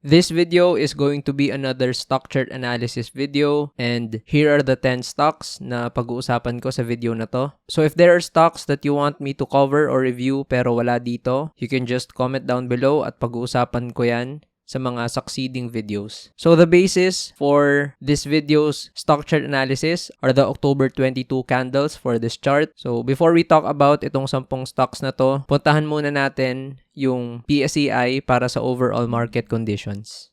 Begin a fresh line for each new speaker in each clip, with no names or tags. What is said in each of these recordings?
This video is going to be another stock chart analysis video, and here are the 10 stocks na pag-uusapan ko sa video na to. So if there are stocks that you want me to cover or review pero wala dito, you can just comment down below at pag-uusapan ko yan sa mga succeeding videos. So the basis for this video's stock chart analysis are the October 22 candles for this chart. So before we talk about itong 10 stocks na to, puntahan muna natin yung PSEI para sa overall market conditions.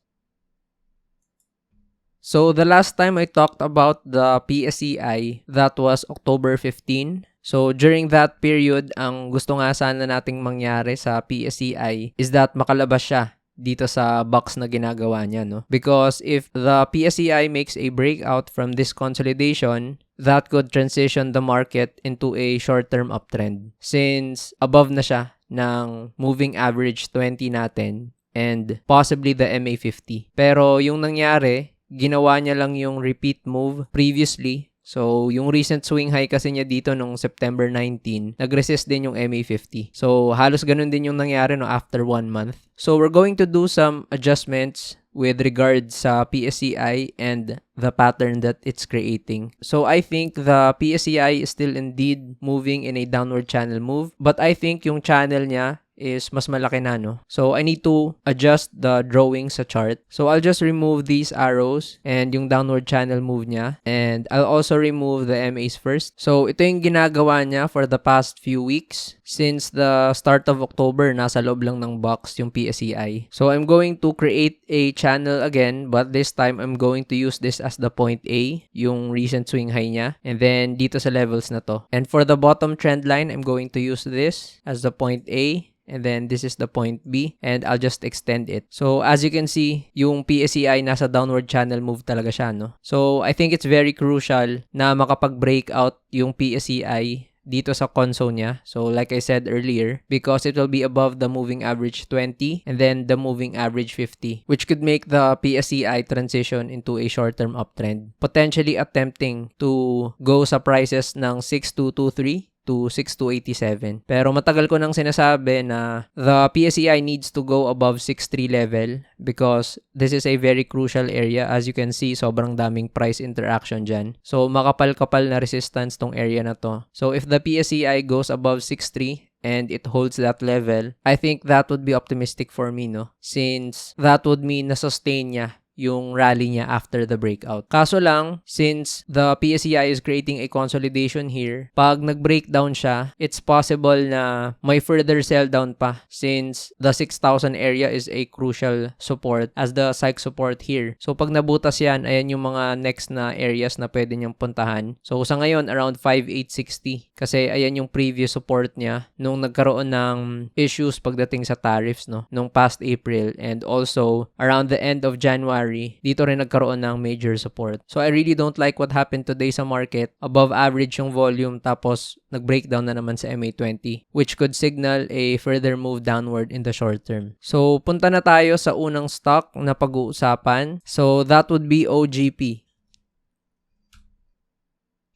So the last time I talked about the PSEI, that was October 15. So during that period, ang gusto nga sana nating mangyari sa PSEI is that makalabas siya dito sa box na ginagawa niya, no? Because if the PSEI makes a breakout from this consolidation, that could transition the market into a short-term uptrend since above na siya ng moving average 20 natin and possibly the MA50. Pero yung nangyari, ginawa niya lang yung repeat move previously. So, yung recent swing high kasi niya dito nung September 19, nag-resist din yung MA50. So, halos ganun din yung nangyari no after 1 month. So, we're going to do some adjustments with regards sa PSEI and the pattern that it's creating. So, I think the PSEI is still indeed moving in a downward channel move. But I think yung channel niya is mas malaki na, no? So, I need to adjust the drawing sa chart. So, I'll just remove these arrows and yung downward channel move niya. And I'll also remove the MAs first. So, ito yung ginagawa niya for the past few weeks. Since the start of October, nasa loob lang ng box yung PSEI. So, I'm going to create a channel again, but this time, I'm going to use this as the point A, yung recent swing high niya. And then, dito sa levels na to. And for the bottom trend line, I'm going to use this as the point A. And then, this is the point B. And I'll just extend it. So, as you can see, yung PSEI nasa downward channel move talaga siya, no? So, I think it's very crucial na makapag-breakout yung PSEI dito sa console niya. So, like I said earlier, because it will be above the moving average 20 and then the moving average 50, which could make the PSEI transition into a short-term uptrend, potentially attempting to go sa prices ng 6223 to 6287. Pero matagal ko nang sinasabi na the PSEI needs to go above 63 level because this is a very crucial area. As you can see, sobrang daming price interaction dyan. So, makapal-kapal na resistance tong area na to. So, if the PSEI goes above 63 and it holds that level, I think that would be optimistic for me, no? Since that would mean na-sustain niya yung rally niya after the breakout. Kaso lang, since the PSEI is creating a consolidation here, pag nag-breakdown siya, it's possible na may further sell down pa since the 6,000 area is a crucial support as the psych support here. So, pag nabutas yan, ayan yung mga next na areas na pwede niyang puntahan. So, sa ngayon, around 5,860 kasi ayan yung previous support niya nung nagkaroon ng issues pagdating sa tariffs, no? Nung past April and also around the end of January, dito rin nagkaroon ng major support. So, I really don't like what happened today sa market. Above average yung volume tapos nag-breakdown na naman sa MA20, which could signal a further move downward in the short term. So, punta na tayo sa unang stock na pag-uusapan. So, that would be OGP.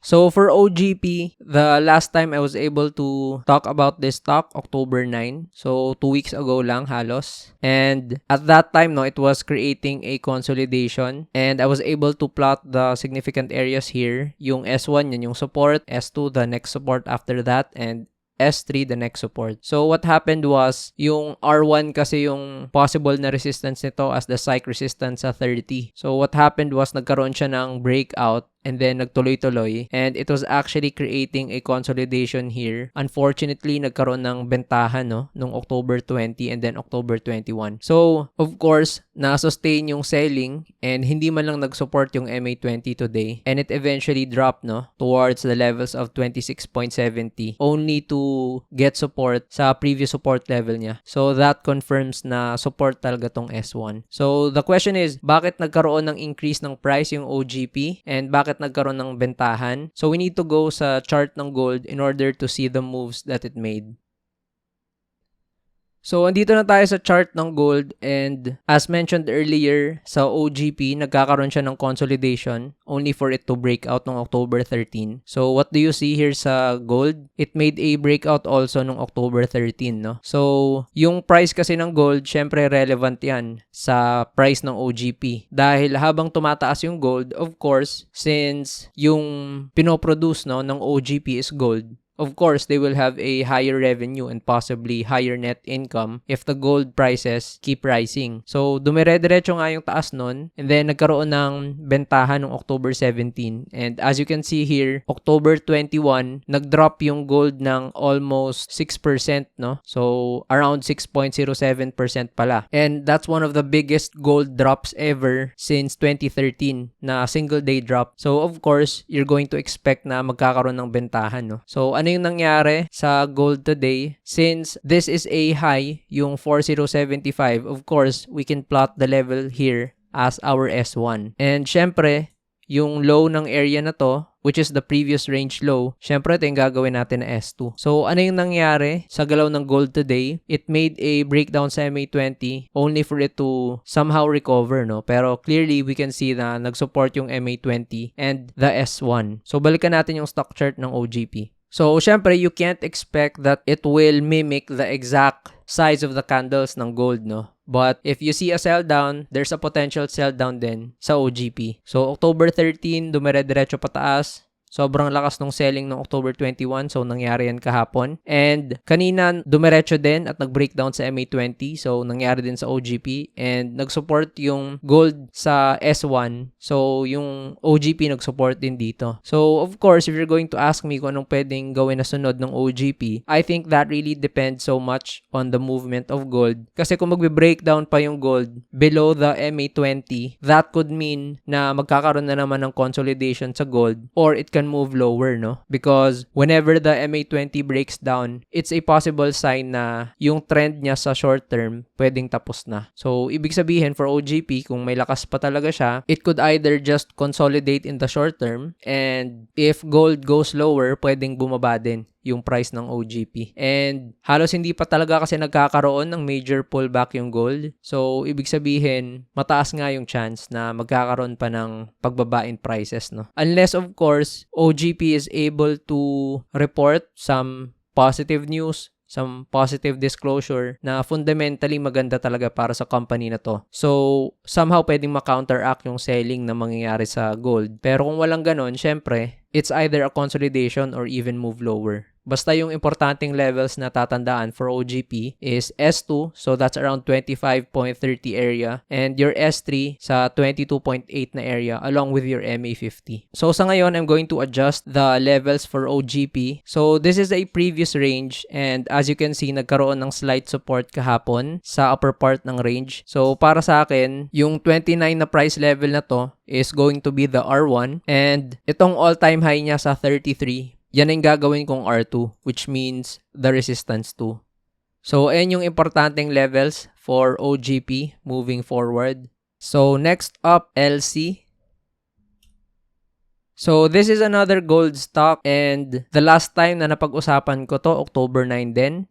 So, for OGP, the last time I was able to talk about this stock, October 9. So, 2 weeks ago lang halos. And at that time, no, it was creating a consolidation. And I was able to plot the significant areas here. Yung S1, yan yung support. S2, the next support after that. And S3, the next support. So, what happened was, yung R1 kasi yung possible na resistance nito as the psych resistance sa 30. So, what happened was, nagkaroon siya ng breakout and then nagtuloy-tuloy and it was actually creating a consolidation here. Unfortunately, nagkaroon ng bentahan, no, nung October 20 and then October 21. So, of course, na-sustain yung selling and hindi man lang nag-support yung MA20 today and it eventually dropped, no, towards the levels of 26.70 only to get support sa previous support level niya. So, that confirms na support talaga tong S1. So, the question is, bakit nagkaroon ng increase ng price yung OGP and bakit nagkaroon ng bentahan? So, we need to go sa chart ng gold in order to see the moves that it made. So, andito na tayo sa chart ng gold and as mentioned earlier, sa OGP, nagkakaroon siya ng consolidation only for it to break out noong October 13. So, what do you see here sa gold? It made a breakout also noong October 13, no? So, yung price kasi ng gold, syempre relevant yan sa price ng OGP. Dahil habang tumataas yung gold, of course, since yung pinoproduce no, ng OGP is gold, of course, they will have a higher revenue and possibly higher net income if the gold prices keep rising. So, dumire-diretso nga yung taas nun and then nagkaroon ng bentahan noong October 17. And as you can see here, October 21, nag-drop yung gold ng almost 6%, no? So, around 6.07% pala. And that's one of the biggest gold drops ever since 2013 na single day drop. So, of course, you're going to expect na magkakaroon ng bentahan, no? So, ano yung nangyari sa gold today? Since this is a high, yung 4075, of course, we can plot the level here as our S1. And syempre, yung low ng area na to, which is the previous range low, syempre ito yung gagawin natin na S2. So, ano yung nangyari sa galaw ng gold today? It made a breakdown sa MA20 only for it to somehow recover, no? Pero clearly, we can see na nag-support yung MA20 and the S1. So, balikan natin yung stock chart ng OGP. So, syempre, you can't expect that it will mimic the exact size of the candles ng gold, no? But if you see a sell down, there's a potential sell down din sa OGP. So, October 13, dumire-diretso pataas. Sobrang lakas ng selling ng October 21. So, nangyari yan kahapon. And kanina, dumiretso din at nag-breakdown sa MA20. So, nangyari din sa OGP. And nag-support yung gold sa S1. So, yung OGP nag-support din dito. So, of course, if you're going to ask me kung anong pwedeng gawin na sunod ng OGP, I think that really depends so much on the movement of gold. Kasi kung magbe-breakdown pa yung gold below the MA20, that could mean na magkakaroon na naman ng consolidation sa gold or it can move lower, no? Because whenever the MA20 breaks down, it's a possible sign na yung trend niya sa short term pwedeng tapos na. So, ibig sabihin for OGP, kung may lakas pa talaga siya, it could either just consolidate in the short term and if gold goes lower, pwedeng bumaba din yung price ng OGP. And halos hindi pa talaga kasi nagkakaroon ng major pullback yung gold. So, ibig sabihin, mataas nga yung chance na magkakaroon pa ng pagbaba in prices, no? Unless, of course, OGP is able to report some positive news, some positive disclosure na fundamentally maganda talaga para sa company na to. So, somehow pwedeng ma-counteract yung selling na mangyayari sa gold. Pero kung walang ganon, syempre, it's either a consolidation or even move lower. Basta yung importanteng levels na tatandaan for OGP is S2, so that's around 25.30 area, and your S3 sa 22.8 na area along with your MA50. So sa ngayon, I'm going to adjust the levels for OGP. So this is a previous range and as you can see, nagkaroon ng slight support kahapon sa upper part ng range. So para sa akin, yung 29 na price level na to is going to be the R1 and itong all-time high niya sa 33, yan ang gagawin kong R2, which means the resistance 2. So, ayan yung importanteng levels for OGP moving forward. So, next up, LC. So, this is another gold stock and the last time na napag-usapan ko to, October 9 din.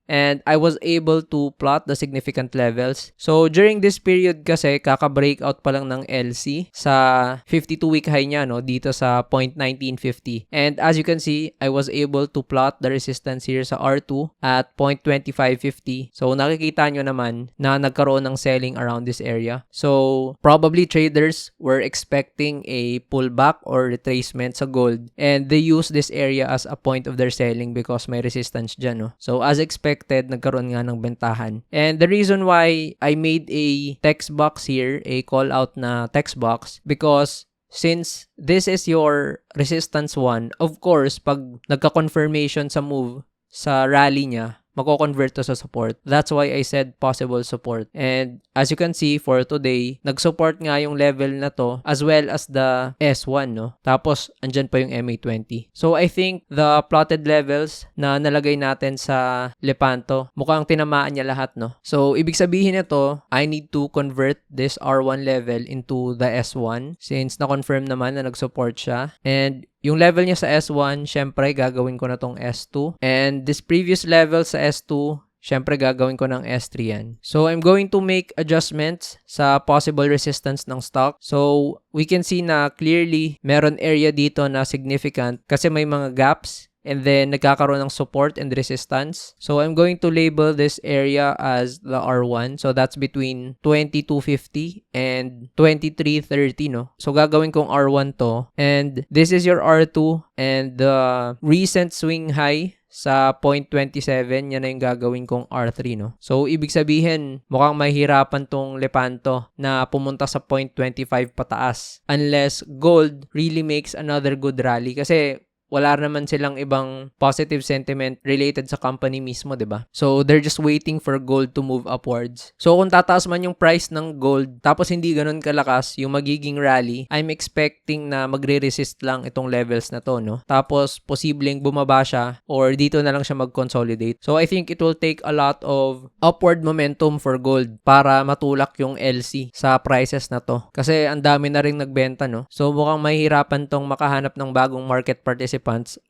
And I was able to plot the significant levels. So, during this period kasi, kaka-breakout pa lang ng LC sa 52-week high niya, no, dito sa 0.1950. And as you can see, I was able to plot the resistance here sa R2 at 0.2550. So, nakikita nyo naman na nagkaroon ng selling around this area. So, probably traders were expecting a pullback or retracement sa gold. And they use this area as a point of their selling because may resistance dyan, no. So, as expected, nagkaroon nga ng bentahan. And the reason why I made a text box here, a call out na text box, because since this is your resistance 1, of course, pag nagka-confirmation sa move sa rally niya, mako-convert to sa support. That's why I said possible support. And as you can see, for today, nag-support nga yung level na to as well as the S1, no? Tapos, andyan pa yung MA20. So, I think the plotted levels na nalagay natin sa Lepanto, mukhang tinamaan niya lahat, no? So, ibig sabihin nito, I need to convert this R1 level into the S1 since na-confirm naman na nag-support siya. And yung level niya sa S1, syempre, gagawin ko na tong S2. And this previous level sa S2, syempre gagawin ko ng S3 yan. So, I'm going to make adjustments sa possible resistance ng stock. So, we can see na clearly meron area dito na significant kasi may mga gaps. And then, nagkakaroon ng support and resistance. So, I'm going to label this area as the R1. So, that's between 2250 and 2330, no? So, gagawin kong R1 to. And this is your R2. And the recent swing high sa 0.27, yan na yung gagawin kong R3, no? So, ibig sabihin, mukhang mahirapan tong Lepanto na pumunta sa 0.25 pataas. Unless gold really makes another good rally. Kasi, wala naman silang ibang positive sentiment related sa company mismo, 'di ba? So, they're just waiting for gold to move upwards. So, kung tataas man yung price ng gold, tapos hindi ganun kalakas yung magiging rally, I'm expecting na magre-resist lang itong levels na to, no? Tapos, posibleng bumaba siya or dito na lang siya mag-consolidate. So, I think it will take a lot of upward momentum for gold para matulak yung LC sa prices na to. Kasi ang dami na ring nagbenta, no? So, mukhang mahihirapan tong makahanap ng bagong market participants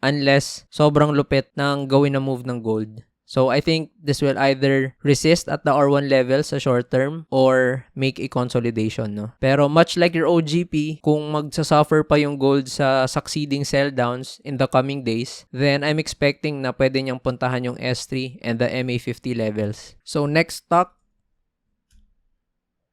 unless sobrang lupit ng gawin na move ng gold. So, I think this will either resist at the R1 level sa short term or make a consolidation, no? Pero much like your OGP, kung magsasuffer pa yung gold sa succeeding sell downs in the coming days, then I'm expecting na pwede niyang puntahan yung S3 and the MA50 levels. So, next stock,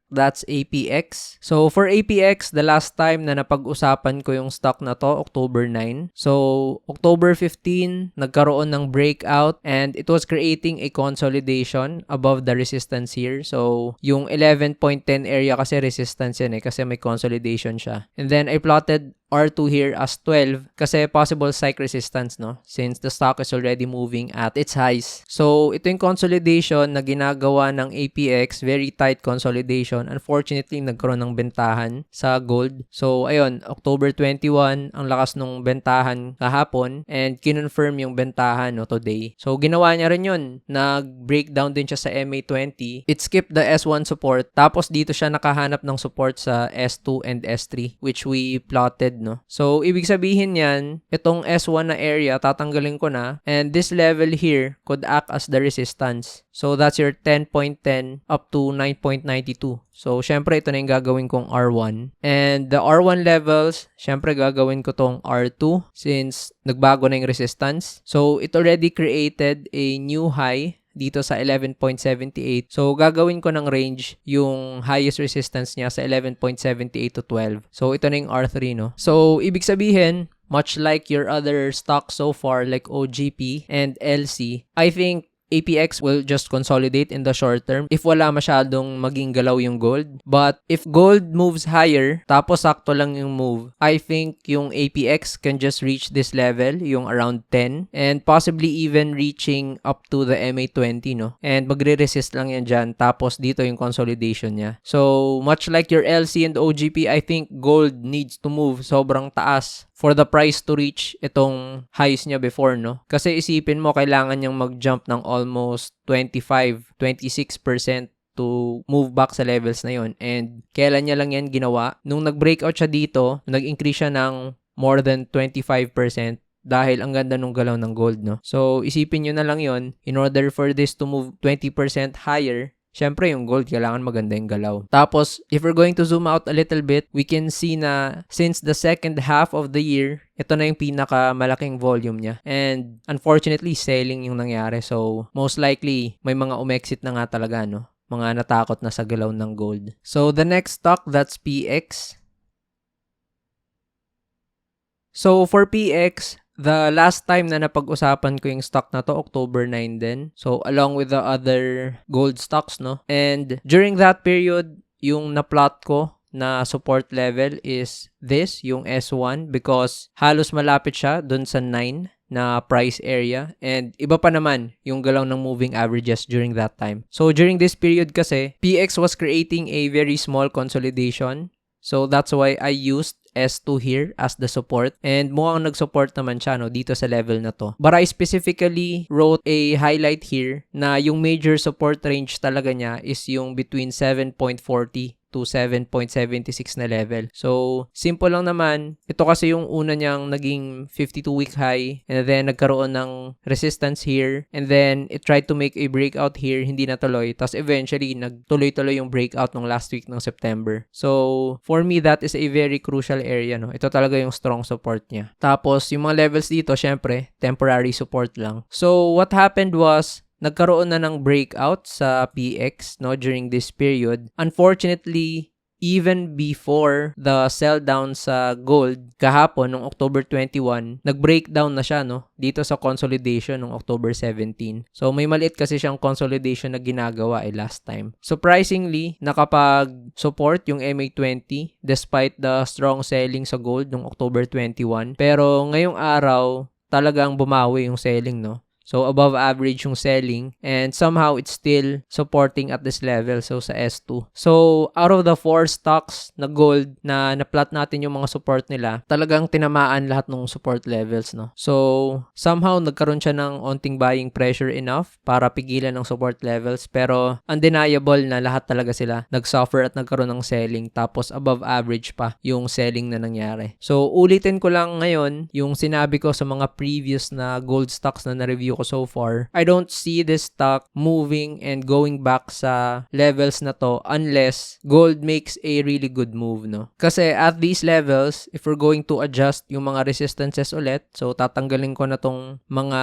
that's APX. So, for APX, the last time na napag-usapan ko yung stock na to, October 9. So, October 15, nagkaroon ng breakout and it was creating a consolidation above the resistance here. So, yung 11.10 area kasi resistance yan kasi may consolidation siya. And then, I plotted R2 here as 12 kasi possible strike resistance, no? Since the stock is already moving at its highs. So, ito yung consolidation na ginagawa ng APX, very tight consolidation. Unfortunately, nagkaroon ng bentahan sa gold. So, ayun, October 21, ang lakas nung bentahan kahapon and kinonfirm yung bentahan, no, today. So, ginawa niya rin yun. Nag-breakdown din siya sa MA20. It skipped the S1 support. Tapos, dito siya nakahanap ng support sa S2 and S3 which we plotted, no? So, ibig sabihin yan, itong S1 na area, tatanggalin ko na, and this level here could act as the resistance. So, that's your 10.10 up to 9.92. So, syempre, ito na yung gagawin kong R1. And the R1 levels, syempre, gagawin ko tong R2 since nagbago na yung resistance. So, it already created a new high dito sa 11.78. So, gagawin ko ng range yung highest resistance niya sa 11.78 to 12. So, ito na yung R3, no? So, ibig sabihin, much like your other stocks so far like OGP and LC, I think APX will just consolidate in the short term if wala masyadong maging galaw yung gold. But if gold moves higher, tapos sakto lang yung move, I think yung APX can just reach this level, yung around 10, and possibly even reaching up to the MA20, no? And magre-resist lang yan dyan, tapos dito yung consolidation niya. So, much like your LC and OGP, I think gold needs to move sobrang taas for the price to reach itong highs niya before, no? Kasi isipin mo, kailangan niyang mag-jump ng almost 25-26% to move back sa levels na yon. And kailan niya lang yan ginawa? Nung nag-breakout siya dito, nag-increase siya ng more than 25% dahil ang ganda nung galaw ng gold, no? So, isipin nyo na lang yon, in order for this to move 20% higher, syempre, yung gold, kailangan maganda yung galaw. Tapos, if we're going to zoom out a little bit, we can see na since the second half of the year, ito na yung pinakamalaking volume niya. And unfortunately, selling yung nangyari. So, most likely, may mga umexit na nga talaga, no? Mga natakot na sa galaw ng gold. So, the next stock, that's PX. So, for PX, the last time na napag-usapan ko yung stock na to, October 9 din. So, along with the other gold stocks, no? And during that period, yung na-plot ko na support level is this, yung S1, because halos malapit siya dun sa 9 na price area. And iba pa naman yung galaw ng moving averages during that time. So, during this period kasi, PX was creating a very small consolidation. So, that's why I used S2 here as the support. And mukhang nag-support naman siya, no, dito sa level na to. But I specifically wrote a highlight here na yung major support range talaga niya is yung between 7.40 to 7.76 na level. So, simple lang naman. Ito kasi yung una niyang naging 52-week high and then nagkaroon ng resistance here and then it tried to make a breakout here, hindi natuloy. Tapos eventually, nagtuloy-tuloy yung breakout ng last week ng September. So, for me, that is a very crucial area. No? Ito talaga yung strong support niya. Tapos, yung mga levels dito, syempre, temporary support lang. So, what happened was, nagkaroon na ng breakout sa PX no during this period. Unfortunately, even before the sell down sa gold kahapon nung October 21, nag-breakdown na siya no dito sa consolidation nung October 17. So may maliit kasi siyang consolidation na ginagawa last time. Surprisingly, nakapag-support yung MA20 despite the strong selling sa gold nung October 21. Pero ngayong araw, talagang bumawi yung selling no. So, above average yung selling and somehow it's still supporting at this level. So, sa S2. So, out of the 4 stocks na gold na na-plot natin yung mga support nila, talagang tinamaan lahat ng support levels, no? So, somehow nagkaroon siya ng onting buying pressure enough para pigilan ng support levels pero undeniable na lahat talaga sila nag-suffer at nagkaroon ng selling tapos above average pa yung selling na nangyari. So, ulitin ko lang ngayon yung sinabi ko sa mga previous na gold stocks na na-review ko so far. I don't see this stock moving and going back sa levels na to unless gold makes a really good move, no? Kasi at these levels, if we're going to adjust yung mga resistances ulit, so tatanggalin ko na tong mga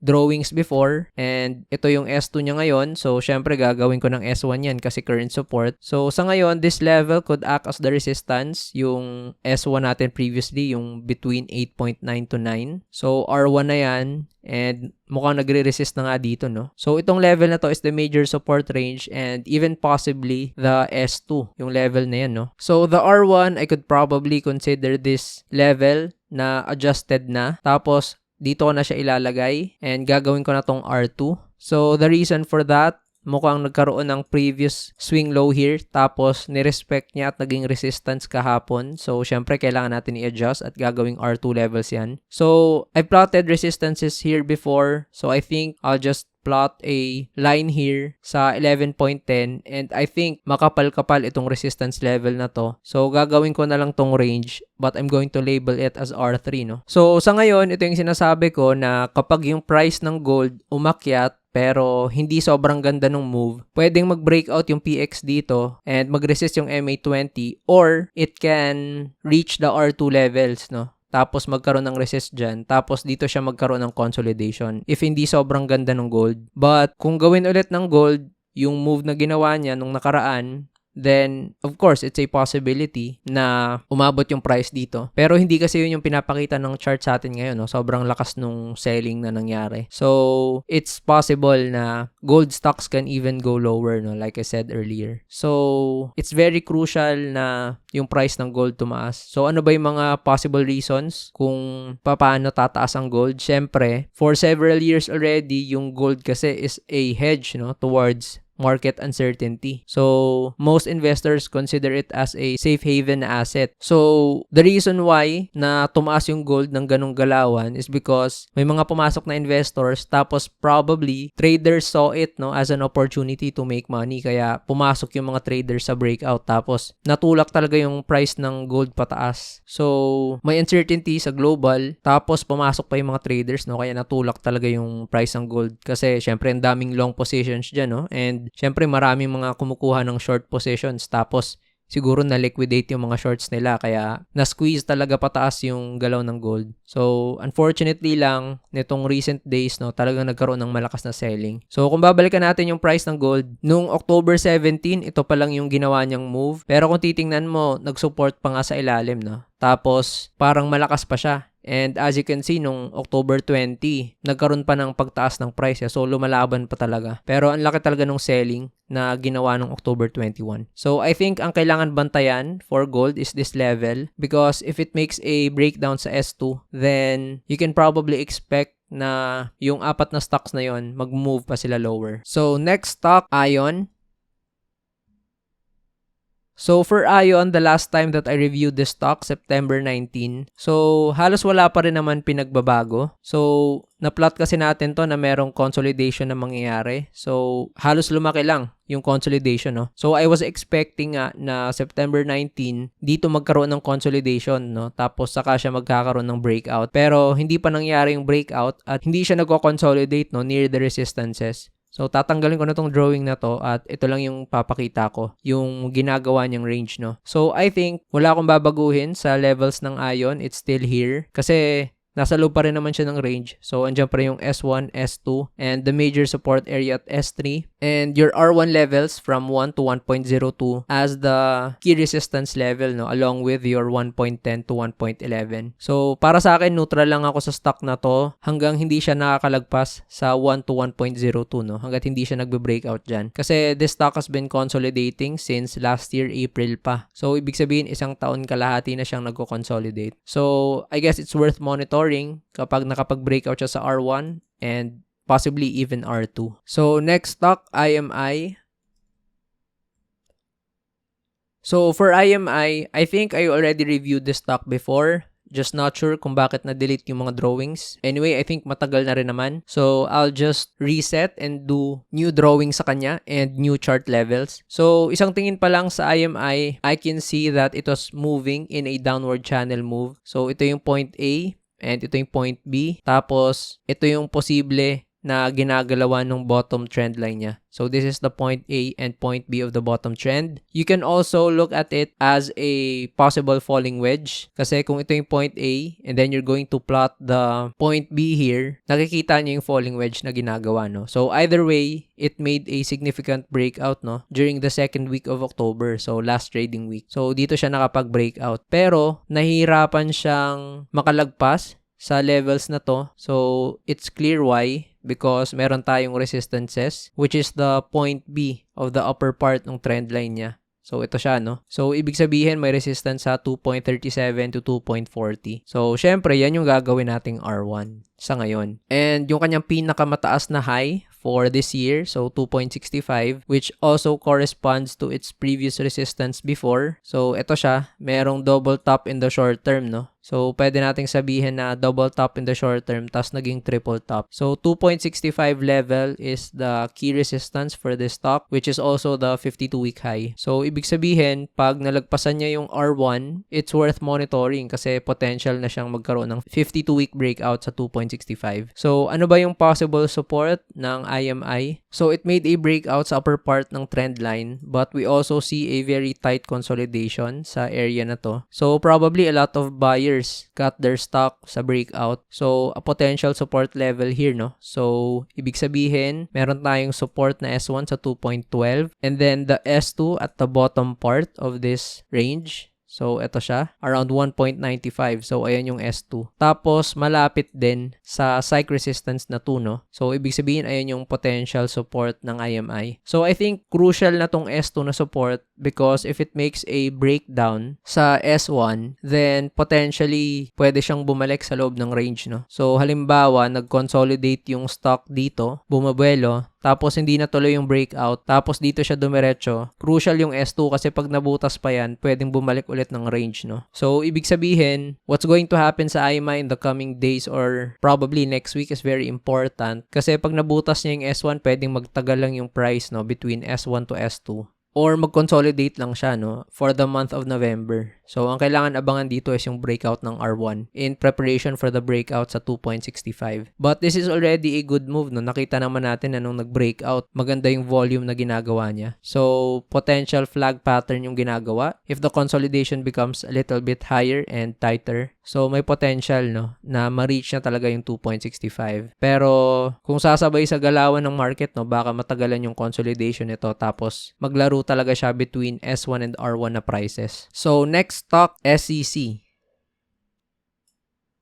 drawings before and ito yung S2 niya ngayon. So, syempre gagawin ko ng S1 yan kasi current support. So, sa ngayon, this level could act as the resistance, yung S1 natin previously, yung between 8.9 to 9. So, R1 na yan. And mukhang nagre-resist na nga dito, no? So, itong level na to is the major support range and even possibly the S2, yung level na yan, no? So, the R1, I could probably consider this level na adjusted na. Tapos, dito ko na siya ilalagay and gagawin ko na tong R2. So, the reason for that, mukhang nagkaroon ng previous swing low here tapos nirespect niya at naging resistance kahapon. So, syempre, kailangan natin i-adjust at gagawing R2 levels yan. So, I plotted resistances here before. So, I think I'll just plot a line here sa 11.10 and I think makapal-kapal itong resistance level na to. So, gagawin ko na lang tong range but I'm going to label it as R3, no? So, sa ngayon, ito yung sinasabi ko na kapag yung price ng gold umakyat pero hindi sobrang ganda ng move, pwedeng mag-breakout yung PX dito and mag-resist yung MA20 or it can reach the R2 levels, no? Tapos magkaroon ng resist dyan. Tapos dito siya magkaroon ng consolidation if hindi sobrang ganda ng gold. But kung gawin ulit ng gold, yung move na ginawa niya nung nakaraan, then, of course, it's a possibility na umabot yung price dito. Pero hindi kasi yun yung pinapakita ng chart sa atin ngayon, no? Sobrang lakas nung selling na nangyari. So, it's possible na gold stocks can even go lower, no? Like I said earlier. So, it's very crucial na yung price ng gold tumaas. So, ano ba yung mga possible reasons kung paano tataas ang gold? Siyempre, for several years already, yung gold kasi is a hedge, no? Towards market uncertainty. So, most investors consider it as a safe haven asset. So, the reason why na tumaas yung gold ng ganong galawan is because may mga pumasok na investors tapos probably traders saw it, no, as an opportunity to make money. Kaya pumasok yung mga traders sa breakout tapos natulak talaga yung price ng gold pataas. So, may uncertainty sa global tapos pumasok pa yung mga traders, no, kaya natulak talaga yung price ng gold kasi syempre ang daming long positions dyan, no, and syempre, maraming mga kumukuha ng short positions tapos siguro na-liquidate yung mga shorts nila kaya na-squeeze talaga pataas yung galaw ng gold. So, unfortunately lang, nitong recent days, no, talagang nagkaroon ng malakas na selling. So, kung babalikan natin yung price ng gold, nung October 17, ito pa lang yung ginawa niyang move. Pero kung titingnan mo, nag-support pa nga sa ilalim, no? Tapos, parang malakas pa siya. And as you can see, nung October 20, nagkaroon pa ng pagtaas ng price. So, lumalaban pa talaga. Pero ang laki talaga ng selling na ginawa nung October 21. So, I think ang kailangan bantayan for gold is this level because if it makes a breakdown sa S2, then you can probably expect na yung apat na stocks na yon mag-move pa sila lower. So, next stock, Ion. So for Ion, the last time that I reviewed the stock, September 19. So halos wala pa rin naman pinagbabago. So na-plot kasi natin to na merong consolidation na mangyayari. So halos lumaki lang yung consolidation, no? So I was expecting na September 19 dito magkaroon ng consolidation, no? Tapos saka siya magkakaroon ng breakout. Pero hindi pa nangyari yung breakout at hindi siya nagko-consolidate, no, near the resistances. So, tatanggalin ko na tong drawing na to at ito lang yung papakita ko, yung ginagawa niyang range, no? So, I think wala akong babaguhin sa levels ng Ion. It's still here. Kasi nasa loob pa rin naman siya ng range. So, andyan pa rin yung S1, S2, and the major support area at S3. And your R1 levels from 1 to 1.02 as the key resistance level, no? Along with your 1.10 to 1.11. So, para sa akin, neutral lang ako sa stock na to hanggang hindi siya nakakalagpas sa 1 to 1.02, no? Hanggat hindi siya nagbe-breakout dyan. Kasi this stock has been consolidating since last year, April pa. So, ibig sabihin, isang taon kalahati na siyang nagko-consolidate. So, I guess it's worth monitoring kapag nakapag-breakout siya sa R1 and possibly even R2. So, next stock, IMI. So, for IMI, I think I already reviewed this stock before. Just not sure kung bakit na-delete yung mga drawings. Anyway, I think matagal na rin naman. So, I'll just reset and do new drawing sa kanya and new chart levels. So, isang tingin pa lang sa IMI, I can see that it was moving in a downward channel move. So, ito yung point A and ito yung point B. Tapos, ito yung posible na ginagalawan ng bottom trend line niya. So, this is the point A and point B of the bottom trend. You can also look at it as a possible falling wedge. Kasi kung ito yung point A and then you're going to plot the point B here, nakikita niyo yung falling wedge na ginagawa, no? So, either way, it made a significant breakout, no? During the second week of October. So, last trading week. So, dito siya nakapag-breakout. Pero, nahihirapan siyang makalagpas sa levels na to. So, it's clear why. Because meron tayong resistances, which is the point B of the upper part ng trend line niya. So, ito siya, no? So, ibig sabihin, may resistance sa 2.37 to 2.40. So, syempre, yan yung gagawin nating R1 sa ngayon. And yung kanyang pinakamataas na high for this year, so 2.65, which also corresponds to its previous resistance before. So, ito siya, merong double top in the short term, no? So, pwede nating sabihin na double top in the short term, tas naging triple top. So, 2.65 level is the key resistance for this stock, which is also the 52-week high. So, ibig sabihin, pag nalagpasan niya yung R1, it's worth monitoring kasi potential na siyang magkaroon ng 52-week breakout sa 2.65. So, ano ba yung possible support ng IMI? So, it made a breakout sa upper part ng trend line, but we also see a very tight consolidation sa area na to. So, probably a lot of buyers got their stock sa breakout. So, a potential support level here, no? So, ibig sabihin, meron tayong support na S1 sa 2.12 and then the S2 at the bottom part of this range. So, ito siya, around 1.95. So, ayan yung S2. Tapos, malapit din sa psych resistance na 2, no? So, ibig sabihin, ayan yung potential support ng IMI. So, I think crucial na tong S2 na support because if it makes a breakdown sa S1, then potentially, pwede siyang bumalik sa loob ng range, no? So, halimbawa, nag-consolidate yung stock dito, bumabuelo, tapos hindi na tuloy yung breakout, tapos dito siya dumiretso. Crucial yung S2 kasi pag nabutas pa yan, pwedeng bumalik ulit ng range, no? So, ibig sabihin, what's going to happen sa IMI in the coming days or probably next week is very important kasi pag nabutas niya yung S1, pwedeng magtagal lang yung price, no? Between S1 to S2. Or mag-consolidate lang siya, no? For the month of November. So, ang kailangan abangan dito is yung breakout ng R1 in preparation for the breakout sa 2.65. But this is already a good move, no? Nakita naman natin na nung nag-breakout, maganda yung volume na ginagawa niya. So, potential flag pattern yung ginagawa. If the consolidation becomes a little bit higher and tighter, so may potential, no? Na ma-reach na talaga yung 2.65. Pero, kung sasabay sa galawan ng market, no? Baka matagalan yung consolidation nito tapos maglaro talaga siya between S1 and R1 na prices. So, next stock, SEC.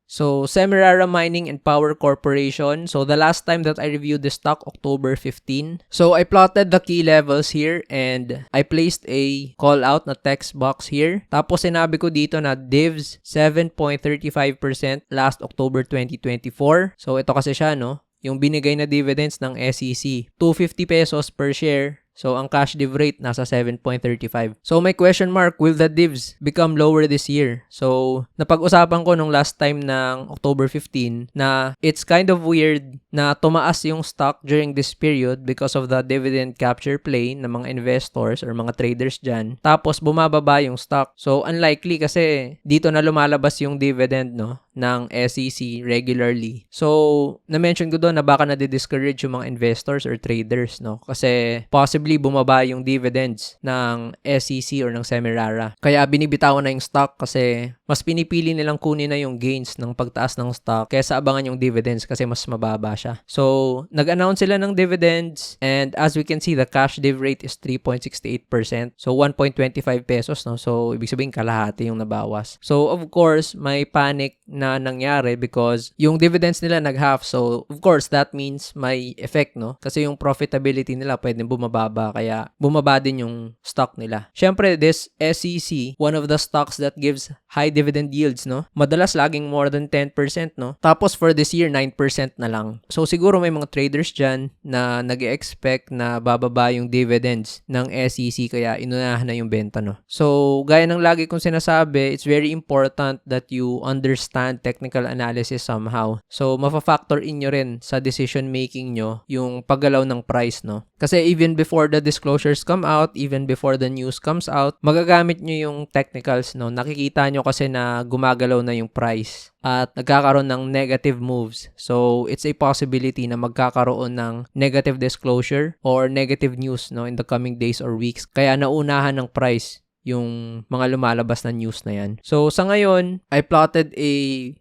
So, Semirara Mining and Power Corporation. So, the last time that I reviewed the stock, October 15. So, I plotted the key levels here and I placed a call out na text box here. Tapos, sinabi ko dito na divs 7.35% last October 2024. So, ito kasi siya, no? Yung binigay na dividends ng SEC, 250 pesos per share. So, ang cash div rate nasa 7.35. So, may question mark, will the divs become lower this year? So, napag-usapan ko nung last time ng October 15 na it's kind of weird na tumaas yung stock during this period because of the dividend capture play ng mga investors or mga traders dyan. Tapos, bumababa yung stock. So, unlikely kasi dito na lumalabas yung dividend, no, ng SEC regularly. So, na-mention ko doon na baka na-discourage yung mga investors or traders, no? Kasi possibly bumaba yung dividends ng SEC or ng Semirara. Kaya binibitawan na yung stock kasi mas pinipili nilang kunin na yung gains ng pagtaas ng stock kaysa abangan yung dividends kasi mas mababa siya. So, nag-announce sila ng dividends and as we can see, the cash div rate is 3.68%. So, 1.25 pesos, no? So, ibig sabihin kalahati yung nabawas. So, of course, may panic na nangyari because yung dividends nila nag-half. So, of course, that means may effect, no? Kasi yung profitability nila pwedeng bumababa kaya bumaba din yung stock nila. Syempre, this SEC, one of the stocks that gives high dividend yields, no? Madalas laging more than 10%, no? Tapos for this year, 9% na lang. So, siguro may mga traders dyan na nag-expect na bababa yung dividends ng SEC kaya inunahan na yung benta, no? So, gaya ng lagi kong sinasabi, it's very important that you understand technical analysis somehow. So, mafa-factor in nyo rin sa decision making nyo yung paggalaw ng price, no? Kasi even before the disclosures come out, even before the news comes out, magagamit nyo yung technicals, no? Nakikita nyo kasi na gumagalaw na yung price at nagkakaroon ng negative moves. So, it's a possibility na magkakaroon ng negative disclosure or negative news, no, in the coming days or weeks. Kaya naunahan ng price yung mga lumalabas na news na yan. So, sa ngayon, I plotted a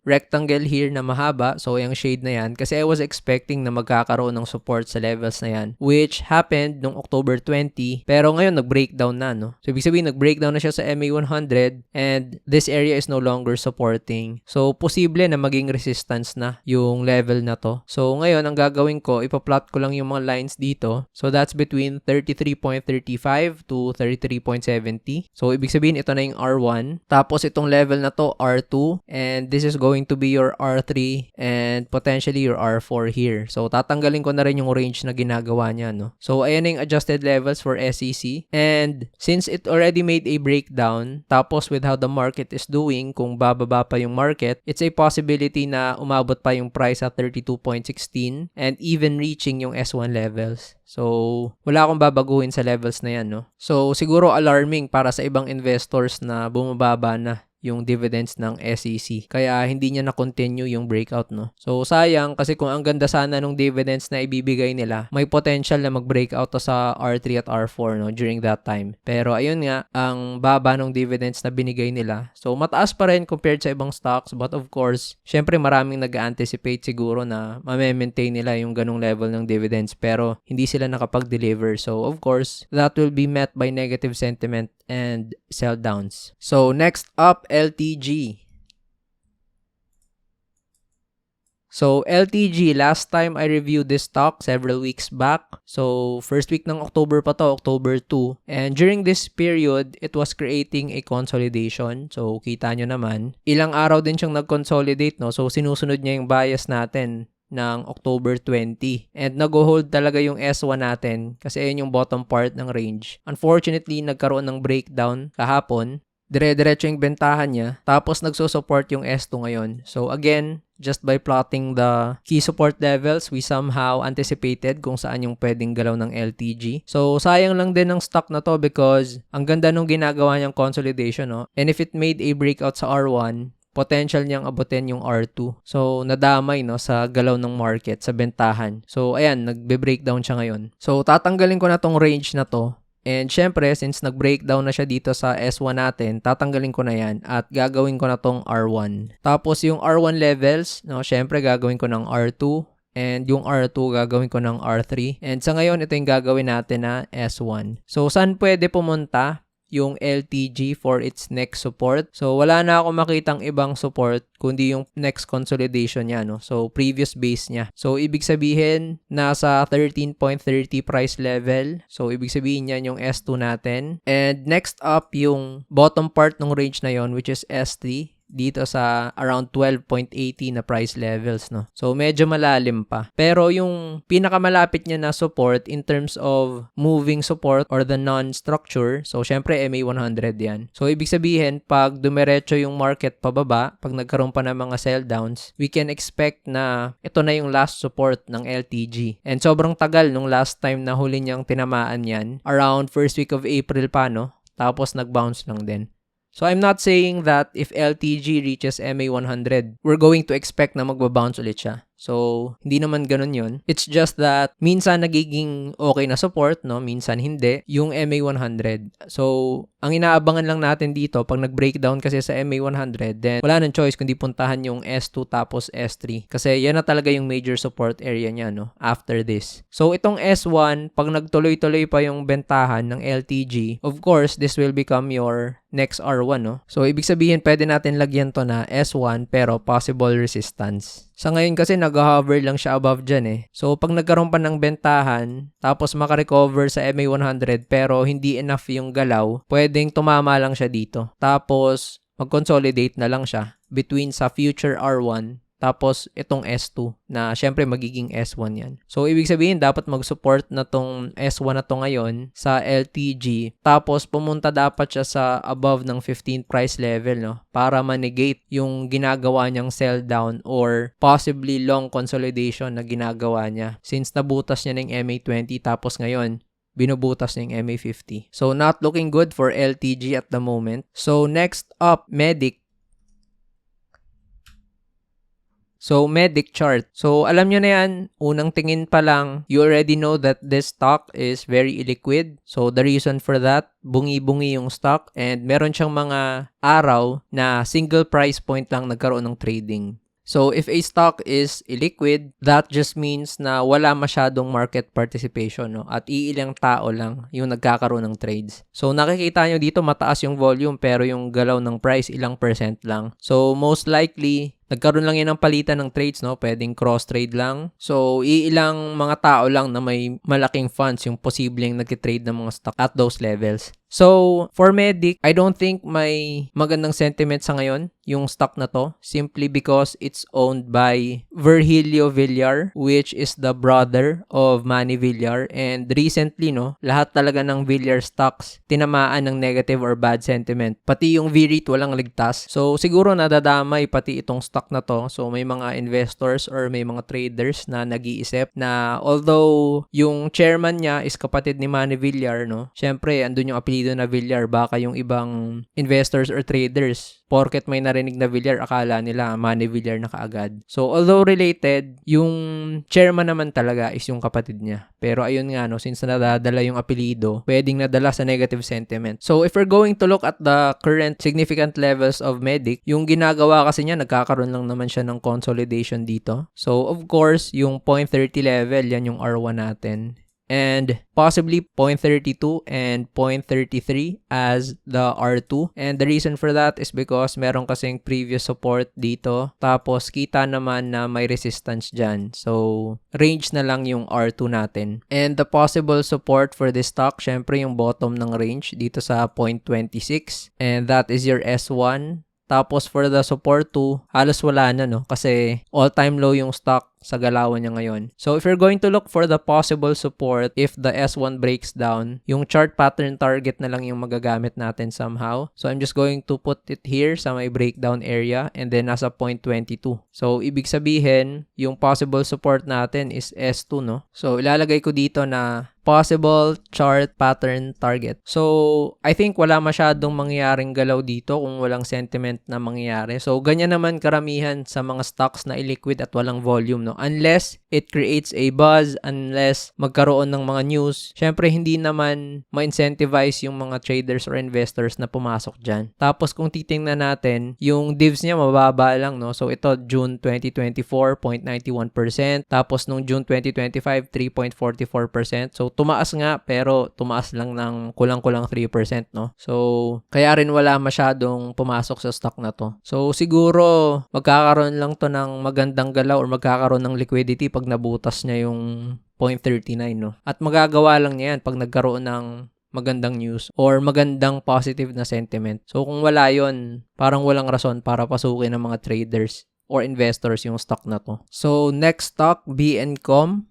rectangle here na mahaba. So, yung shade na yan. Kasi I was expecting na magkakaroon ng support sa levels na yan. Which happened nung October 20. Pero ngayon, nag-breakdown na, no? So, ibig sabihin, nag-breakdown na siya sa MA100 and this area is no longer supporting. So, posible na maging resistance na yung level na to. So, ngayon, ang gagawin ko, ipa-plot ko lang yung mga lines dito. So, that's between 33.35 to 33.70. So, ibig sabihin, ito na yung R1. Tapos, itong level na to, R2. And this is going to be your R3 and potentially your R4 here. So, tatanggalin ko na rin yung range na ginagawa niya, no? So, ayan na yung adjusted levels for SEC. And since it already made a breakdown, tapos with how the market is doing, kung bababa pa yung market, it's a possibility na umabot pa yung price at 32.16 and even reaching yung S1 levels. So, wala akong babaguhin sa levels na yan, no? So, siguro alarming para sa ibang investors na bumababa na yung dividends ng SEC. Kaya hindi niya na-continue yung breakout, no? So, sayang kasi kung ang ganda sana nung dividends na ibibigay nila, may potential na mag-breakout to sa R3 at R4, no, during that time. Pero ayun nga, ang baba ng dividends na binigay nila. So, mataas pa rin compared sa ibang stocks, but of course, syempre maraming nag-anticipate siguro na ma-maintain nila yung ganung level ng dividends pero hindi sila nakapag-deliver. So, of course, that will be met by negative sentiment and sell downs. So, next up, LTG. So, LTG, last time I reviewed this stock several weeks back. So, first week ng October pa to, October 2. And during this period, it was creating a consolidation. So, kita nyo naman. Ilang araw din siyang nag-consolidate, no? So, sinusunod niya yung bias natin ng October 20. And nag-hold talaga yung S1 natin kasi ayun yung bottom part ng range. Unfortunately, nagkaroon ng breakdown kahapon. Dire-diretso yung bentahan niya. Tapos nagsusupport yung S2 ngayon. So again, just by plotting the key support levels, we somehow anticipated kung saan yung pwedeng galaw ng LTG. So sayang lang din ng stock na to because ang ganda nung ginagawa niyang consolidation, no? And if it made a breakout sa R1, potential niyang abutin yung R2. So, nadamay, no, sa galaw ng market, sa bentahan. So, ayan, nagbe-breakdown siya ngayon. So, tatanggalin ko na tong range na to. And syempre, since nag-breakdown na siya dito sa S1 natin, tatanggalin ko na yan at gagawin ko na tong R1. Tapos, yung R1 levels, no, syempre, gagawin ko ng R2. And yung R2, gagawin ko ng R3. And sa ngayon, ito yung gagawin natin na S1. So, saan pwede pumunta yung LTG for its next support? So, wala na ako makitang ibang support kundi yung next consolidation niya, no? So, previous base niya. So, ibig sabihin, nasa 13.30 price level. So, ibig sabihin yan yung S2 natin. And next up, yung bottom part ng range na yon which is S3. dito sa around 12.80 na price levels, no? So, medyo malalim pa. Pero yung pinakamalapit niya na support in terms of moving support or the non-structure, so, syempre, MA100 yan. So, ibig sabihin, pag dumiretso yung market pababa, pag nagkaroon pa ng mga sell downs, we can expect na ito na yung last support ng LTG. And sobrang tagal nung last time na huli niyang tinamaan yan, around first week of April pa, no? Tapos nag-bounce lang din. So I'm not saying that if LTG reaches MA100, we're going to expect na magbabounce ulit siya. So, hindi naman ganun yun. It's just that minsan nagiging okay na support, no? Minsan hindi. Yung MA100. So, ang inaabangan lang natin dito, pag nag-breakdown kasi sa MA100, then wala nang choice kundi puntahan yung S2 tapos S3. Kasi yan na talaga yung major support area niya, no? After this. So, itong S1, pag nagtuloy-tuloy pa yung bentahan ng LTG, of course, this will become your next R1, no? So, ibig sabihin, pwede natin lagyan to na S1 pero possible resistance. Sa ngayon kasi nag-hover lang siya above dyan eh. So pag nagkaroon pa ng bentahan, tapos makarecover sa MA100 pero hindi enough yung galaw, pwedeng tumama lang siya dito. Tapos mag-consolidate na lang siya between sa future R1 tapos itong S2 na syempre magiging S1 yan. So ibig sabihin dapat mag-support na tong S1 na to ngayon sa LTG tapos pumunta dapat siya sa above ng 15 price level, no, para ma-negate yung ginagawa niyang sell down or possibly long consolidation na ginagawa niya since nabutas niya ng MA20 tapos ngayon binubutas ng MA50. So not looking good for LTG at the moment. So next up, Medic. So, Medic chart. So, alam nyo na yan, unang tingin pa lang, you already know that this stock is very illiquid. So, the reason for that, bungi-bungi yung stock and meron siyang mga araw na single price point lang nagkaroon ng trading. So, if a stock is illiquid, that just means na wala masyadong market participation, no? At iilang tao lang yung nagkakaroon ng trades. So, nakikita nyo dito mataas yung volume pero yung galaw ng price ilang percent lang. So, most likely, nagkaroon lang yan ng palitan ng trades, no? Pwedeng cross-trade lang. So, iilang mga tao lang na may malaking funds yung posibleng nag-trade ng mga stock at those levels. So, for Medic, I don't think may magandang sentiment sa ngayon yung stock na to simply because it's owned by Virgilio Villar, which is the brother of Manny Villar. And recently, no, lahat talaga ng Villar stocks tinamaan ng negative or bad sentiment. Pati yung VREIT walang ligtas. So, siguro nadadamay pati itong stock na to. So, may mga investors or may mga traders na nag-iisip na although yung chairman niya is kapatid ni Manny Villar, no, syempre, andun yung apelido na Villar, baka yung ibang investors or traders, porket may narinig na Villar, akala nila Manny Villar na kaagad. So, although related, yung chairman naman talaga is yung kapatid niya. Pero ayun nga, no, since nadadala yung apelido, pwedeng nadala sa negative sentiment. So, if we're going to look at the current significant levels of Medic, yung ginagawa kasi niya, nagkakaroon lang naman siya ng consolidation dito. So, of course, yung 0.30 level, yan yung R1 natin. And possibly 0.32 and 0.33 as the R2. And the reason for that is because meron kasing previous support dito. Tapos kita naman na may resistance dyan. So, range na lang yung R2 natin. And the possible support for this stock, syempre yung bottom ng range dito sa 0.26. And that is your S1. Tapos for the support 2, halos wala na, no? Kasi all-time low yung stock sa galawan niya ngayon. So if you're going to look for the possible support if the S1 breaks down, yung chart pattern target na lang yung magagamit natin somehow. So I'm just going to put it here sa may breakdown area and then nasa 0.22. So ibig sabihin, yung possible support natin is S2, no? So ilalagay ko dito na possible chart pattern target. So, I think wala masyadong mangyayaring galaw dito kung walang sentiment na mangyayari. So, ganyan naman karamihan sa mga stocks na illiquid at walang volume, no? Unless it creates a buzz, unless magkaroon ng mga news, syempre hindi naman ma-incentivize yung mga traders or investors na pumasok dyan. Tapos, kung titingnan natin, yung divs niya mababa lang, no? So, ito, June 2024, 0.91%. Tapos, nung June 2025, 3.44%. So, tumaas nga pero tumaas lang ng kulang-kulang 3%, no? So, kaya rin wala masyadong pumasok sa stock na to. So, siguro magkakaroon lang to ng magandang galaw or magkakaroon ng liquidity pag nabutas niya yung 0.39, no? At magagawa lang niya yan pag nagkaroon ng magandang news or magandang positive na sentiment. So kung wala yon, parang walang rason para pasukin ng mga traders or investors yung stock na to. So next stock, BNCom.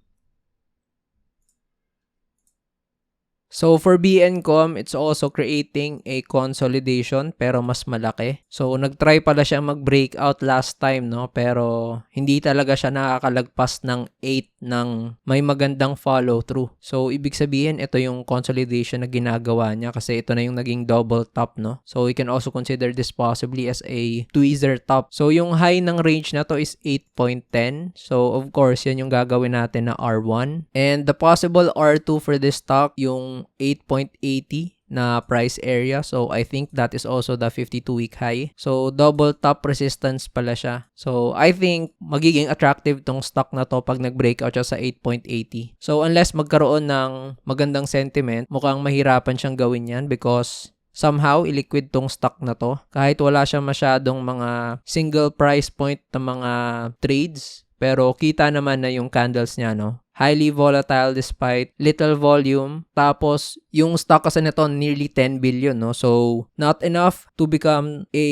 So for BNCom, it's also creating a consolidation pero mas malaki. So nagtry pala siya mag-breakout last time, no? Pero hindi talaga siya nakakalagpas ng 8 ng may magandang follow through. So ibig sabihin ito yung consolidation na ginagawa niya kasi ito na yung naging double top, no? So we can also consider this possibly as a tweezer top. So yung high ng range na to is 8.10. So of course, yan yung gagawin natin na R1. And the possible R2 for this stock, yung 8.80 na price area. So I think that is also the 52-week high. So double top resistance pala siya. So I think magiging attractive tong stock na to pag nag-breakout siya sa 8.80. So unless magkaroon ng magandang sentiment, mukhang mahirapan siyang gawin yan because somehow illiquid tong stock na to. Kahit wala siya masyadong mga single price point na mga trades, pero kita naman na yung candles niya, no? Highly volatile despite little volume. Tapos, yung stock kasi nito nearly 10 billion, no? So, not enough to become a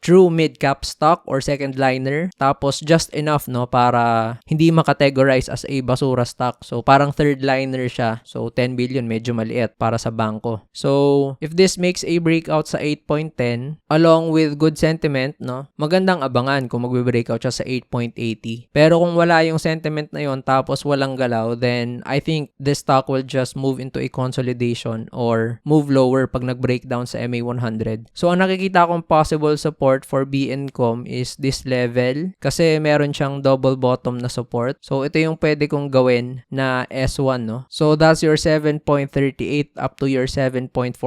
true mid-cap stock or second liner. Tapos, just enough, no? Para hindi makategorize as a basura stock. So, parang third liner siya. So, 10 billion, medyo maliit para sa bangko. So, if this makes a breakout sa 8.10, along with good sentiment, no? Magandang abangan kung magbe-breakout siya sa 8.80. Pero kung wala yung sentiment na yon tapos walang galaw, then I think this stock will just move into a consolidation or move lower pag nag-breakdown sa MA100. So, ang nakikita kong possible support for BNCom is this level kasi meron siyang double bottom na support. So, ito yung pwede kong gawin na S1, no? So, that's your 7.38 up to your 7.46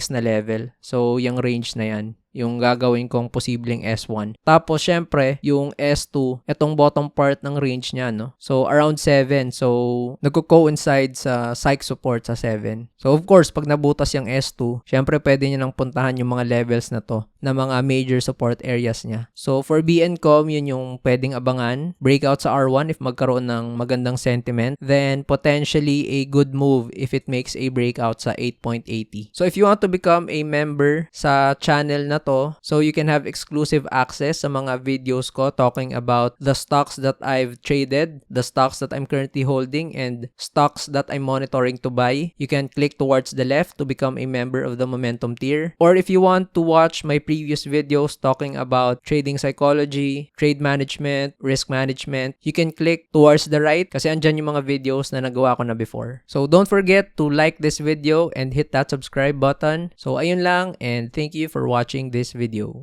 na level. So, yung range na yan, yung gagawin kong posibleng S1. Tapos, syempre, yung S2, itong bottom part ng range niya, no? So, around 7. So, nagko-coincide sa psych support sa 7. So, of course, pag nabutas yung S2, syempre, pwede nyo nang puntahan yung mga levels na to, na mga major support areas niya. So, for BNCom, yun yung pwedeng abangan. Breakout sa R1 if magkaroon ng magandang sentiment. Then, potentially, a good move if it makes a breakout sa 8.80. So, if you want to become a member sa channel na to, so you can have exclusive access sa mga videos ko talking about the stocks that I've traded, the stocks that I'm currently holding, and stocks that I'm monitoring to buy. You can click towards the left to become a member of the Momentum tier. Or if you want to watch my previous videos talking about trading psychology, trade management, risk management, you can click towards the right kasi andyan yung mga videos na nagawa ko na before. So don't forget to like this video and hit that subscribe button. So ayun lang, and thank you for watching this video.